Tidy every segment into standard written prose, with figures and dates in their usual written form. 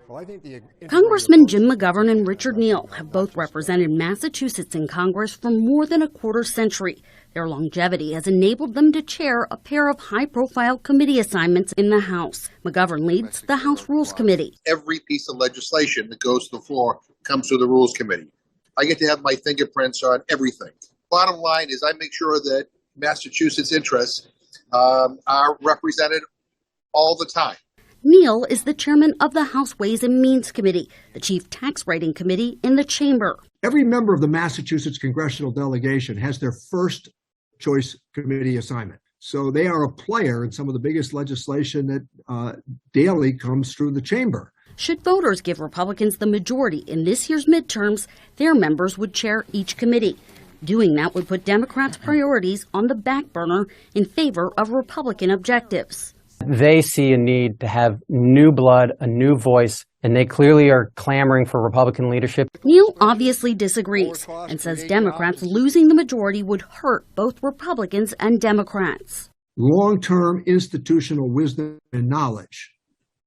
Congressman Jim McGovern and Richard Neal have both represented Massachusetts in Congress for more than a quarter century. Their longevity has enabled them to chair a pair of high-profile committee assignments in the House. McGovern leads the House Rules Committee. Every piece of legislation that goes to the floor comes through the Rules Committee. I get to have my fingerprints on everything. Bottom line is I make sure that Massachusetts' interests are represented all the time. Neal is the chairman of the House Ways and Means Committee, the chief tax writing committee in the chamber. Every member of the Massachusetts congressional delegation has their first choice committee assignment. So they are a player in some of the biggest legislation that daily comes through the chamber. Should voters give Republicans the majority in this year's midterms, their members would chair each committee. Doing that would put Democrats' priorities on the back burner in favor of Republican objectives. They see a need to have new blood, a new voice, and they clearly are clamoring for Republican leadership. Neal obviously disagrees and says Democrats losing the majority would hurt both Republicans and Democrats. Long-term institutional wisdom and knowledge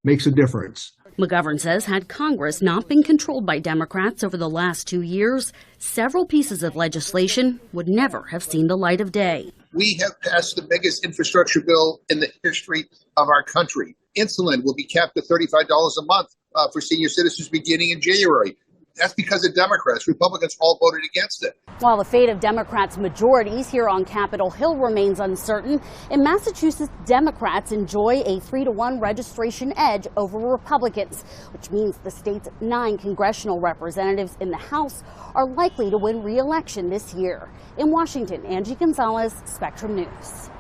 makes a difference. McGovern says had Congress not been controlled by Democrats over the last 2 years, several pieces of legislation would never have seen the light of day. We have passed the biggest infrastructure bill in the history of our country. Insulin will be capped at $35 a month for senior citizens beginning in January. That's because of Democrats. Republicans all voted against it. While the fate of Democrats' majorities here on Capitol Hill remains uncertain, in Massachusetts, Democrats enjoy a 3-to-1 registration edge over Republicans, which means the state's 9 congressional representatives in the House are likely to win re-election this year. In Washington, Angie Gonzalez, Spectrum News.